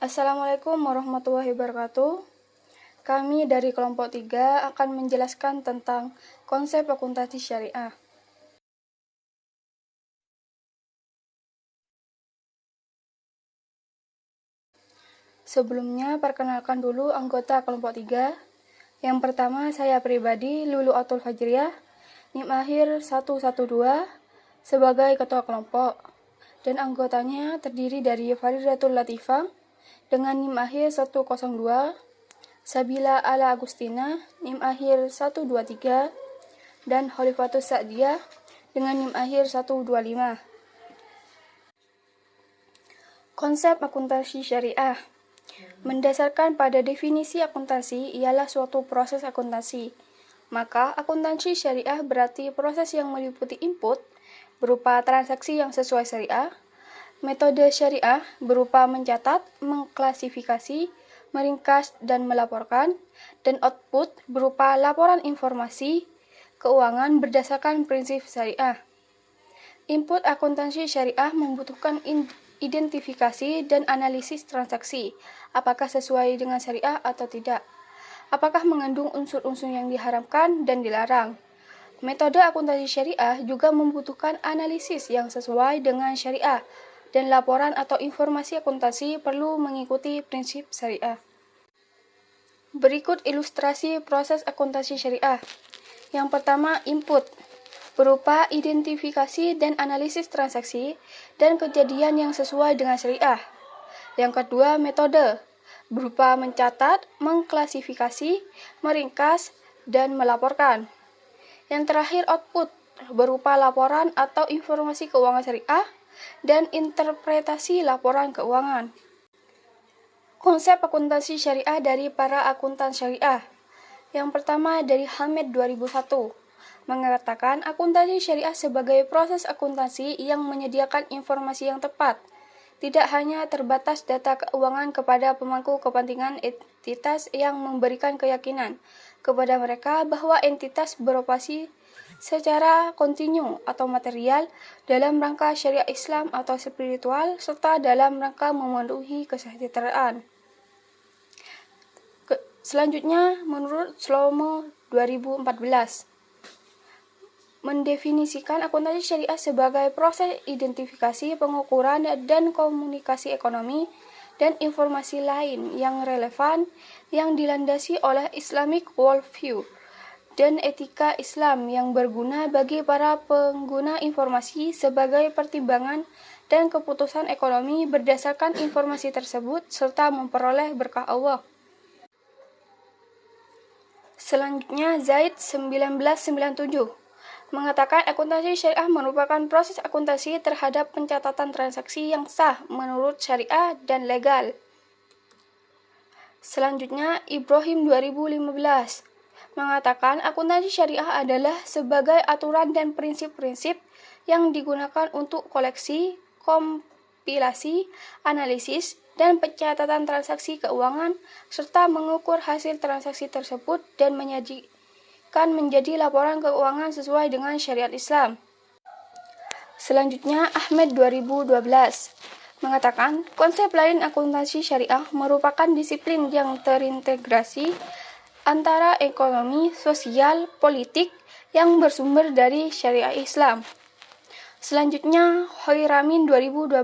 Assalamualaikum warahmatullahi wabarakatuh. Kami dari kelompok 3 akan menjelaskan tentang konsep akuntansi syariah. Sebelumnya, perkenalkan dulu anggota kelompok 3. Yang pertama, saya pribadi, Lulu Atul Fajriyah, NIM akhir 112, sebagai ketua kelompok. Dan anggotanya terdiri dari Faridatul Latifah, dengan NIM akhir 102, Sabila Ala Agustina, NIM akhir 123, dan Khalifatus Sa'diyah, dengan NIM akhir 125. Konsep akuntansi syariah mendasarkan pada definisi akuntansi ialah suatu proses akuntansi. Maka akuntansi syariah berarti proses yang meliputi input berupa transaksi yang sesuai syariah, metode syariah berupa mencatat, mengklasifikasi, meringkas, dan melaporkan, dan output berupa laporan informasi keuangan berdasarkan prinsip syariah. Input akuntansi syariah membutuhkan identifikasi dan analisis transaksi, apakah sesuai dengan syariah atau tidak, apakah mengandung unsur-unsur yang diharamkan dan dilarang. Metode akuntansi syariah juga membutuhkan analisis yang sesuai dengan syariah, dan laporan atau informasi akuntansi perlu mengikuti prinsip syariah. Berikut ilustrasi proses akuntansi syariah. Yang pertama, input berupa identifikasi dan analisis transaksi dan kejadian yang sesuai dengan syariah. Yang kedua, metode berupa mencatat, mengklasifikasi, meringkas, dan melaporkan. Yang terakhir, output berupa laporan atau informasi keuangan syariah dan interpretasi laporan keuangan. Konsep akuntansi syariah dari para akuntan syariah. Yang pertama dari Hamid 2001. Mengatakan akuntansi syariah sebagai proses akuntansi yang menyediakan informasi yang tepat, tidak hanya terbatas data keuangan kepada pemangku kepentingan entitas yang memberikan keyakinan kepada mereka bahwa entitas beroperasi secara kontinu atau material dalam rangka syariah Islam atau spiritual serta dalam rangka memenuhi kesejahteraan. Selanjutnya, menurut Shlomo 2014, mendefinisikan akuntansi syariah sebagai proses identifikasi, pengukuran, dan komunikasi ekonomi dan informasi lain yang relevan yang dilandasi oleh Islamic worldview dan etika Islam yang berguna bagi para pengguna informasi sebagai pertimbangan dan keputusan ekonomi berdasarkan informasi tersebut serta memperoleh berkah Allah. Selanjutnya, Zaid 1997 mengatakan akuntansi syariah merupakan proses akuntansi terhadap pencatatan transaksi yang sah menurut syariah dan legal. Selanjutnya, Ibrahim 2015 mengatakan akuntansi syariah adalah sebagai aturan dan prinsip-prinsip yang digunakan untuk koleksi, kompilasi, analisis, dan pencatatan transaksi keuangan, serta mengukur hasil transaksi tersebut dan menjadi laporan keuangan sesuai dengan syariat Islam. Selanjutnya, Ahmed 2012 mengatakan konsep lain akuntansi syariah merupakan disiplin yang terintegrasi antara ekonomi, sosial, politik yang bersumber dari syariah Islam. Selanjutnya, Hoiramin 2012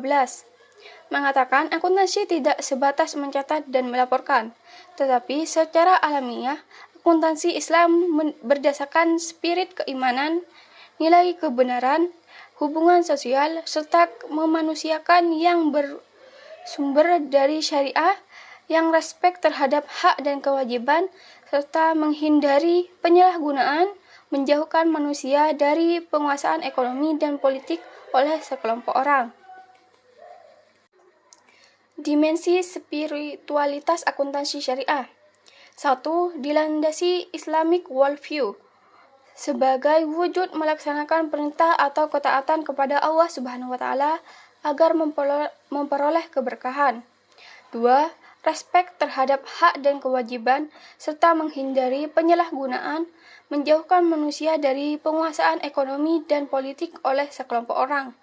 mengatakan akuntansi tidak sebatas mencatat dan melaporkan, tetapi secara alamiah akuntansi Islam berdasarkan spirit keimanan, nilai kebenaran, hubungan sosial, serta memanusiakan yang bersumber dari syariah, yang respek terhadap hak dan kewajiban, serta menghindari penyalahgunaan, menjauhkan manusia dari penguasaan ekonomi dan politik oleh sekelompok orang. Dimensi spiritualitas akuntansi syariah. 1. Dilandasi Islamic worldview sebagai wujud melaksanakan perintah atau ketaatan kepada Allah Subhanahu wa taala agar memperoleh keberkahan. 2. Respek terhadap hak dan kewajiban serta menghindari penyalahgunaan, menjauhkan manusia dari penguasaan ekonomi dan politik oleh sekelompok orang.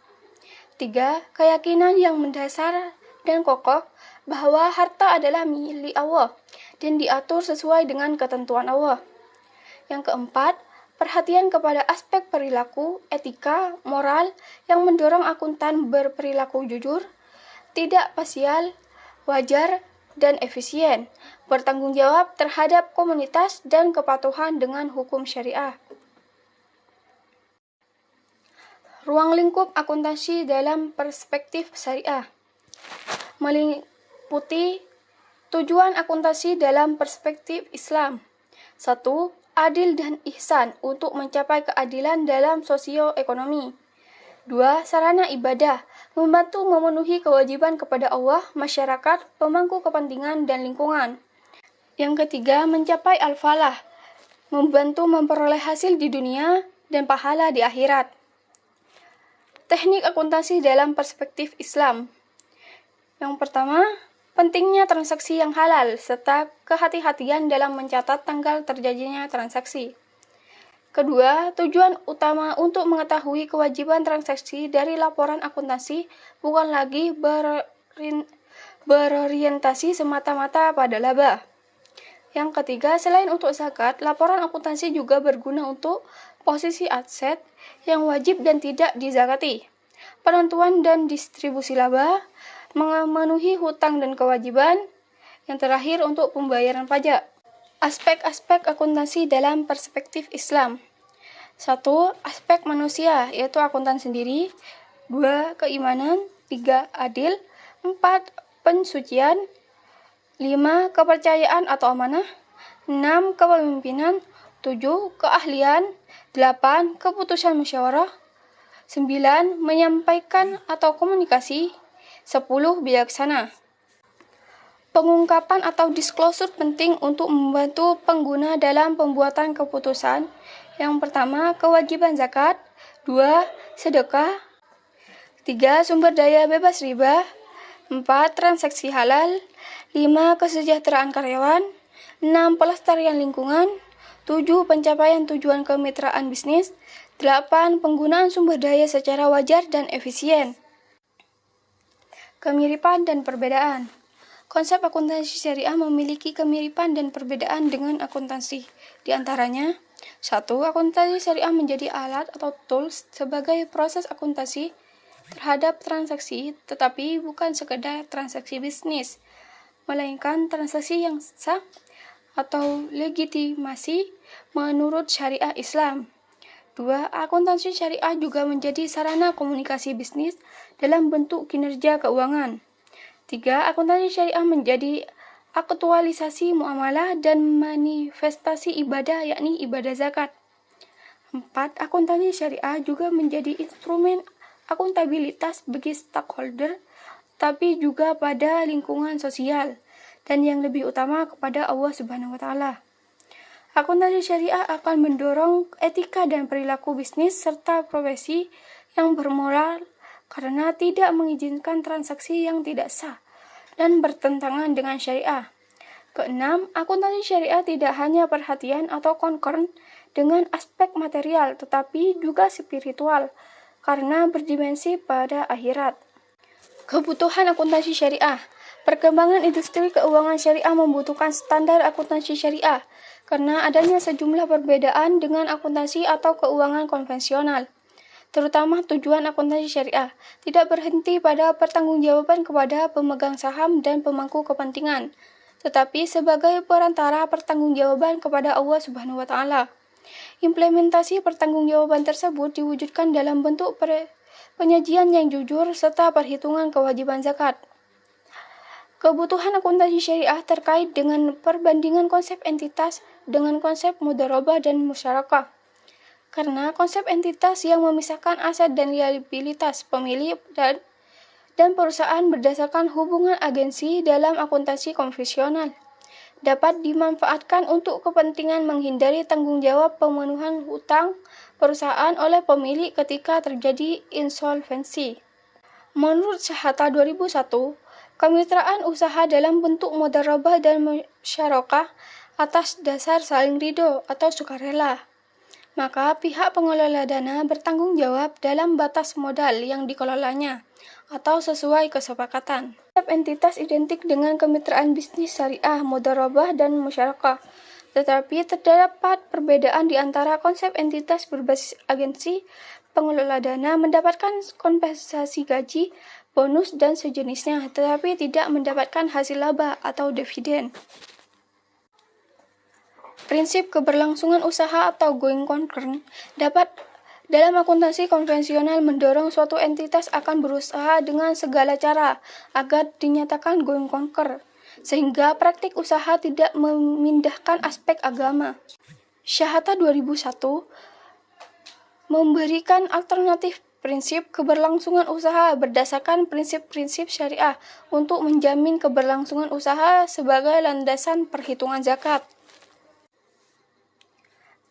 3. Keyakinan yang mendasar dan kokoh bahwa harta adalah milik Allah dan diatur sesuai dengan ketentuan Allah. Yang keempat, perhatian kepada aspek perilaku, etika, moral yang mendorong akuntan berperilaku jujur, tidak parsial, wajar, dan efisien, bertanggung jawab terhadap komunitas dan kepatuhan dengan hukum syariah. Ruang lingkup akuntansi dalam perspektif syariah meliputi tujuan akuntansi dalam perspektif Islam. 1. Adil dan ihsan untuk mencapai keadilan dalam sosioekonomi. 2. Sarana ibadah, membantu memenuhi kewajiban kepada Allah, masyarakat, pemangku kepentingan, dan lingkungan. Yang ketiga, mencapai al-falah, membantu memperoleh hasil di dunia dan pahala di akhirat. Teknik akuntansi dalam perspektif Islam. Yang pertama, pentingnya transaksi yang halal serta kehati-hatian dalam mencatat tanggal terjadinya transaksi. Kedua, tujuan utama untuk mengetahui kewajiban transaksi dari laporan akuntansi bukan lagi berorientasi semata-mata pada laba. Yang ketiga, selain untuk zakat, laporan akuntansi juga berguna untuk posisi aset yang wajib dan tidak dizakati, penentuan dan distribusi laba, memenuhi hutang dan kewajiban, yang terakhir untuk pembayaran pajak. Aspek-aspek akuntansi dalam perspektif Islam. 1. Aspek manusia, yaitu akuntan sendiri. 2. Keimanan. 3. Adil. 4. Pensucian. 5. Kepercayaan atau amanah. 6. Kepemimpinan. 7. Keahlian. 8. Keputusan musyawarah. 9. Menyampaikan atau komunikasi. 10. Bijaksana. Pengungkapan atau disclosure penting untuk membantu pengguna dalam pembuatan keputusan. Yang pertama, kewajiban zakat. 2. Sedekah. 3. Sumber daya bebas riba. 4. Transaksi halal. 5. Kesejahteraan karyawan. 6. Pelestarian lingkungan. 7. Pencapaian tujuan kemitraan bisnis. 8. Penggunaan sumber daya secara wajar dan efisien. Kemiripan dan perbedaan. Konsep akuntansi syariah memiliki kemiripan dan perbedaan dengan akuntansi. Di antaranya, 1. Akuntansi syariah menjadi alat atau tools sebagai proses akuntansi terhadap transaksi, tetapi bukan sekedar transaksi bisnis, melainkan transaksi yang sah atau legitimasi menurut syariah Islam. 2. Akuntansi syariah juga menjadi sarana komunikasi bisnis dalam bentuk kinerja keuangan. 3. Akuntansi syariah menjadi aktualisasi muamalah dan manifestasi ibadah, yakni ibadah zakat. 4. Akuntansi syariah juga menjadi instrumen akuntabilitas bagi stakeholder, tapi juga pada lingkungan sosial, dan yang lebih utama kepada Allah Subhanahu wa Ta'ala. Akuntansi syariah akan mendorong etika dan perilaku bisnis serta profesi yang bermoral karena tidak mengizinkan transaksi yang tidak sah dan bertentangan dengan syariah. Keenam, akuntansi syariah tidak hanya perhatian atau concern dengan aspek material, tetapi juga spiritual karena berdimensi pada akhirat. Kebutuhan akuntansi syariah. Perkembangan industri keuangan syariah membutuhkan standar akuntansi syariah karena adanya sejumlah perbedaan dengan akuntansi atau keuangan konvensional. Terutama tujuan akuntansi syariah tidak berhenti pada pertanggungjawaban kepada pemegang saham dan pemangku kepentingan, tetapi sebagai perantara pertanggungjawaban kepada Allah Subhanahu wa Ta'ala. Implementasi pertanggungjawaban tersebut diwujudkan dalam bentuk penyajian yang jujur serta perhitungan kewajiban zakat. Kebutuhan akuntansi syariah terkait dengan perbandingan konsep entitas dengan konsep mudharabah dan musyarakah. Karena konsep entitas yang memisahkan aset dan liabilitas pemilik dan perusahaan berdasarkan hubungan agensi dalam akuntansi konvensional dapat dimanfaatkan untuk kepentingan menghindari tanggung jawab pemenuhan hutang perusahaan oleh pemilik ketika terjadi insolvensi. Menurut Syahata 2001, kemitraan usaha dalam bentuk mudharabah dan musyarakah atas dasar saling ridho atau sukarela. Maka pihak pengelola dana bertanggung jawab dalam batas modal yang dikelolanya atau sesuai kesepakatan. Konsep entitas identik dengan kemitraan bisnis syariah, mudharabah, dan musyarakah. Tetapi terdapat perbedaan di antara konsep entitas berbasis agensi pengelola dana mendapatkan kompensasi gaji, bonus, dan sejenisnya, tetapi tidak mendapatkan hasil laba atau dividen. Prinsip keberlangsungan usaha atau going concern dapat dalam akuntansi konvensional mendorong suatu entitas akan berusaha dengan segala cara agar dinyatakan going concern, sehingga praktik usaha tidak memindahkan aspek agama. Syahata 2001 memberikan alternatif prinsip keberlangsungan usaha berdasarkan prinsip-prinsip syariah untuk menjamin keberlangsungan usaha sebagai landasan perhitungan zakat.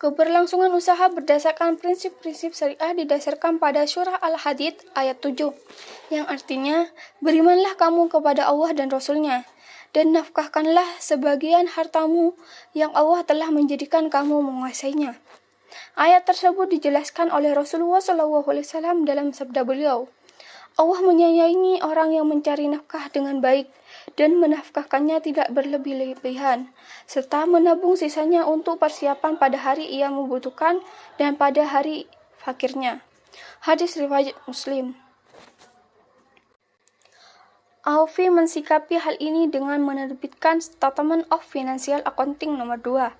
Keberlangsungan usaha berdasarkan prinsip-prinsip syariah didasarkan pada surah Al-Hadid ayat 7, yang artinya, berimanlah kamu kepada Allah dan Rasul-Nya, dan nafkahkanlah sebagian hartamu yang Allah telah menjadikan kamu menguasainya. Ayat tersebut dijelaskan oleh Rasulullah SAW dalam sabda beliau, Allah menyayangi orang yang mencari nafkah dengan baik dan menafkahkannya tidak berlebih-lebihan, serta menabung sisanya untuk persiapan pada hari ia membutuhkan dan pada hari fakirnya. Hadis riwayat Muslim. Aufi mensikapi hal ini dengan menerbitkan Statement of Financial Accounting nomor 2,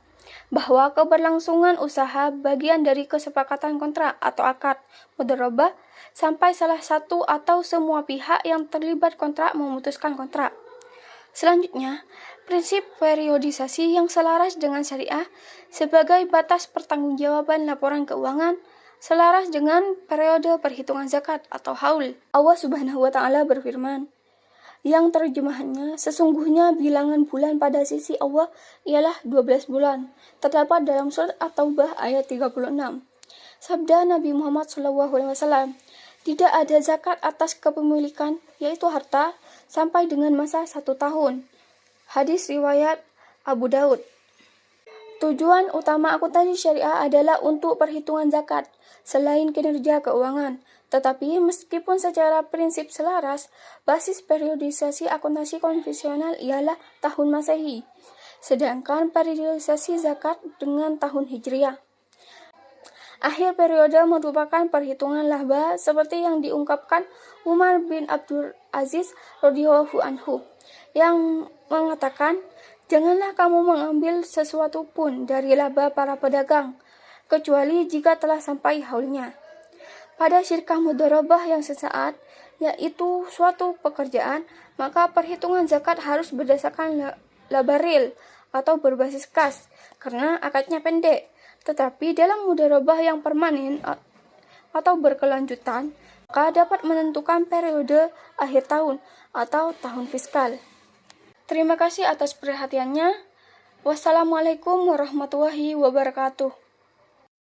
bahwa keberlangsungan usaha bagian dari kesepakatan kontrak atau akad mudharabah sampai salah satu atau semua pihak yang terlibat kontrak memutuskan kontrak. Selanjutnya, prinsip periodisasi yang selaras dengan syariah sebagai batas pertanggungjawaban laporan keuangan selaras dengan periode perhitungan zakat atau haul. Allah Subhanahu wa taala berfirman, yang terjemahannya, sesungguhnya bilangan bulan pada sisi Allah ialah 12 bulan. Terdapat dalam surat At-Taubah ayat 36. Sabda Nabi Muhammad SAW, tidak ada zakat atas kepemilikan, yaitu harta, sampai dengan masa 1 tahun. Hadis riwayat Abu Daud. Tujuan utama akuntansi syariah adalah untuk perhitungan zakat, selain kinerja keuangan. Tetapi meskipun secara prinsip selaras, basis periodisasi akuntansi konvensional ialah tahun Masehi, sedangkan periodisasi zakat dengan tahun Hijriah. Akhir periode merupakan perhitungan laba seperti yang diungkapkan Umar bin Abdul Aziz radhiyallahu anhu, yang mengatakan, janganlah kamu mengambil sesuatu pun dari laba para pedagang, kecuali jika telah sampai haulnya. Pada syirkah mudharabah yang sesaat, yaitu suatu pekerjaan, maka perhitungan zakat harus berdasarkan laba real atau berbasis kas, karena akadnya pendek. Tetapi dalam mudharabah yang permanen atau berkelanjutan, maka dapat menentukan periode akhir tahun atau tahun fiskal. Terima kasih atas perhatiannya. Wassalamualaikum warahmatullahi wabarakatuh.